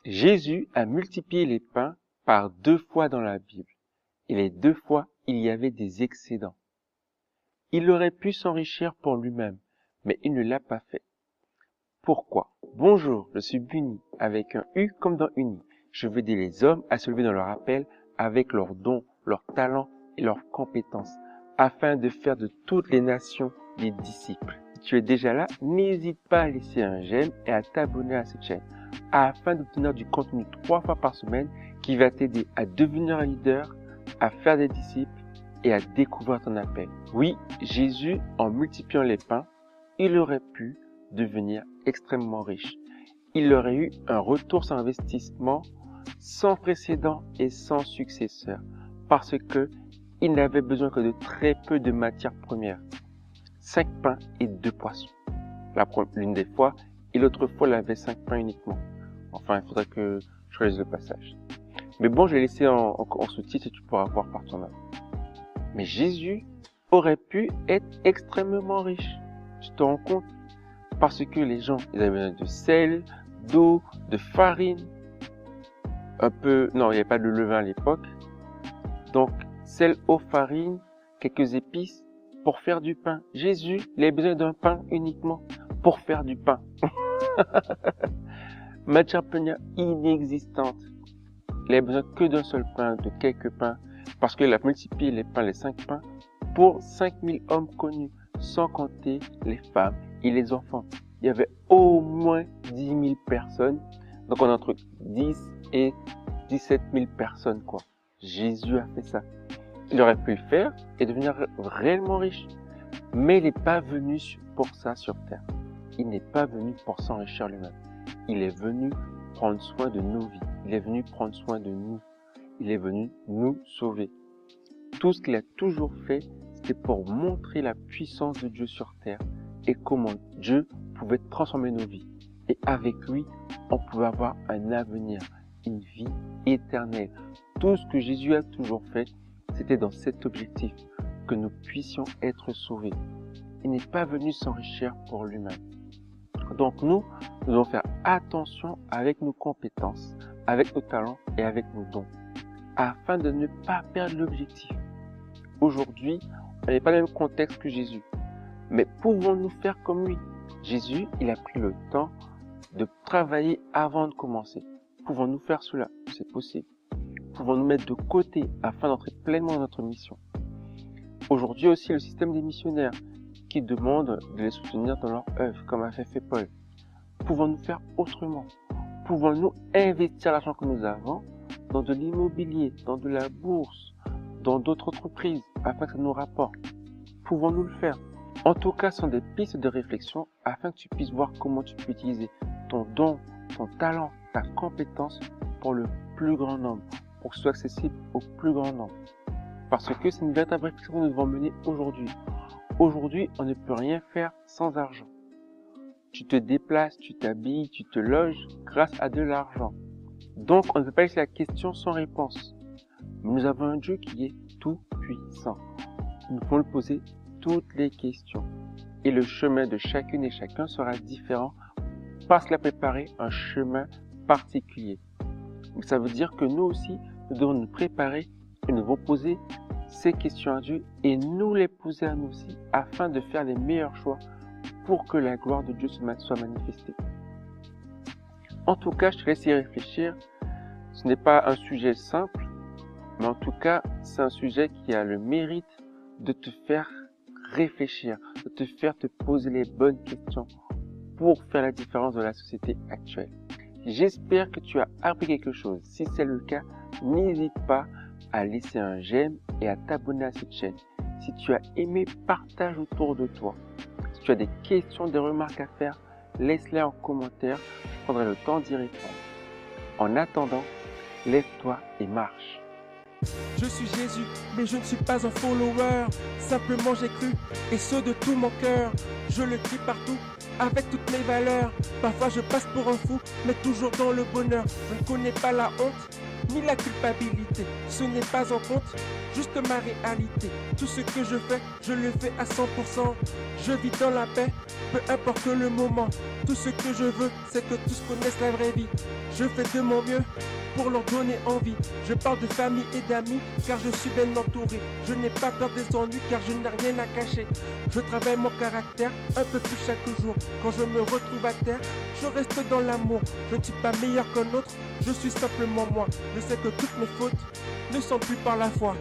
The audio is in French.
Jésus a multiplié les pains par 2 fois dans la Bible. Et les 2 fois, il y avait des excédents. Il aurait pu s'enrichir pour lui-même, mais il ne l'a pas fait. Pourquoi? Bonjour, je suis Bunny, avec un U comme dans Uni. Je veux aider les hommes à se lever dans leur appel avec leurs dons, leurs talents et leurs compétences, afin de faire de toutes les nations des disciples. Si tu es déjà là, n'hésite pas à laisser un j'aime et à t'abonner à cette chaîne, afin d'obtenir du contenu 3 fois par semaine qui va t'aider à devenir un leader, à faire des disciples et à découvrir ton appel. Oui, Jésus, en multipliant les pains, il aurait pu devenir extrêmement riche. Il aurait eu un retour sur investissement sans précédent et sans successeur, parce que il n'avait besoin que de très peu de matières premières. 5 pains et 2 poissons. L'une des fois, et l'autre fois, il avait 5 pains uniquement. Enfin, il faudrait que je relise le passage. Mais bon, je l'ai laissé en sous-titre et tu pourras voir par toi-même. Mais Jésus aurait pu être extrêmement riche. Tu te rends compte? Parce que les gens, ils avaient besoin de sel, d'eau, de farine, non, il n'y avait pas de levain à l'époque. Donc, sel, eau, farine, quelques épices pour faire du pain. Jésus, il avait besoin d'un pain uniquement pour faire du pain. Matière première inexistante. Il avait besoin que d'un seul pain, de quelques pains, parce qu'il a multiplié les pains, les 5 pains, pour 5000 hommes connus, sans compter les femmes et les enfants. Il y avait au moins 10 000 personnes, donc on est entre 10 et 17 000 personnes, quoi. Jésus a fait ça. Il aurait pu le faire et devenir réellement riche, mais il n'est pas venu pour ça sur terre. Il n'est pas venu pour s'enrichir lui-même. Il est venu prendre soin de nos vies. Il est venu prendre soin de nous. Il est venu nous sauver. Tout ce qu'il a toujours fait, c'était pour montrer la puissance de Dieu sur terre et comment Dieu pouvait transformer nos vies. Et avec lui, on pouvait avoir un avenir, une vie éternelle. Tout ce que Jésus a toujours fait, c'était dans cet objectif, que nous puissions être sauvés. Il n'est pas venu s'enrichir pour lui-même. Donc nous devons faire attention avec nos compétences, avec nos talents et avec nos dons, afin de ne pas perdre l'objectif. Aujourd'hui, on n'est pas dans le même contexte que Jésus, mais pouvons-nous faire comme lui? Jésus, il a pris le temps de travailler avant de commencer. Pouvons-nous faire cela? C'est possible. Pouvons-nous mettre de côté afin d'entrer pleinement dans notre mission? Aujourd'hui aussi, le système des missionnaires qui demande de les soutenir dans leur œuvre, comme a fait Paul. Pouvons-nous faire autrement? Pouvons-nous investir l'argent que nous avons dans de l'immobilier, dans de la bourse, dans d'autres entreprises, afin que ça nous rapporte? Pouvons-nous le faire? En tout cas, ce sont des pistes de réflexion afin que tu puisses voir comment tu peux utiliser ton don, ton talent, ta compétence pour le plus grand nombre, pour que ce soit accessible au plus grand nombre. Parce que c'est une véritable réflexion que nous devons mener aujourd'hui. Aujourd'hui, on ne peut rien faire sans argent. Tu te déplaces, tu t'habilles, tu te loges grâce à de l'argent. Donc, on ne peut pas laisser la question sans réponse. Mais nous avons un Dieu qui est tout puissant. Nous pouvons lui poser toutes les questions. Et le chemin de chacune et chacun sera différent parce qu'il a préparé un chemin particulier. Donc, ça veut dire que nous aussi, nous devons nous préparer et nous devons poser ces questions à Dieu et nous les poser à nous aussi afin de faire les meilleurs choix pour que la gloire de Dieu soit manifestée. En tout cas, je te laisse y réfléchir. Ce n'est pas un sujet simple, mais en tout cas, c'est un sujet qui a le mérite de te faire réfléchir, de te faire te poser les bonnes questions pour faire la différence dans la société actuelle. J'espère que tu as appris quelque chose. Si c'est le cas, n'hésite pas à laisser un j'aime et à t'abonner à cette chaîne. Si tu as aimé, partage autour de toi. Si tu as des questions, des remarques à faire, laisse-les en commentaire. Je prendrai le temps d'y répondre. En attendant, lève-toi et marche. Je suis Jésus, mais je ne suis pas un follower. Simplement j'ai cru, et ce de tout mon cœur. Je le crie partout, avec toutes mes valeurs. Parfois je passe pour un fou, mais toujours dans le bonheur. Je ne connais pas la honte, ni la culpabilité. Ce n'est pas en compte, juste ma réalité. Tout ce que je fais, je le fais à 100%. Je vis dans la paix, peu importe le moment. Tout ce que je veux, c'est que tous connaissent la vraie vie. Je fais de mon mieux pour leur donner envie. Je parle de famille et d'amis car je suis bien entouré. Je n'ai pas peur des ennuis car je n'ai rien à cacher. Je travaille mon caractère un peu plus chaque jour. Quand je me retrouve à terre, je reste dans l'amour. Je ne suis pas meilleur qu'un autre, je suis simplement moi. Je sais que toutes mes fautes ne sont plus par la foi.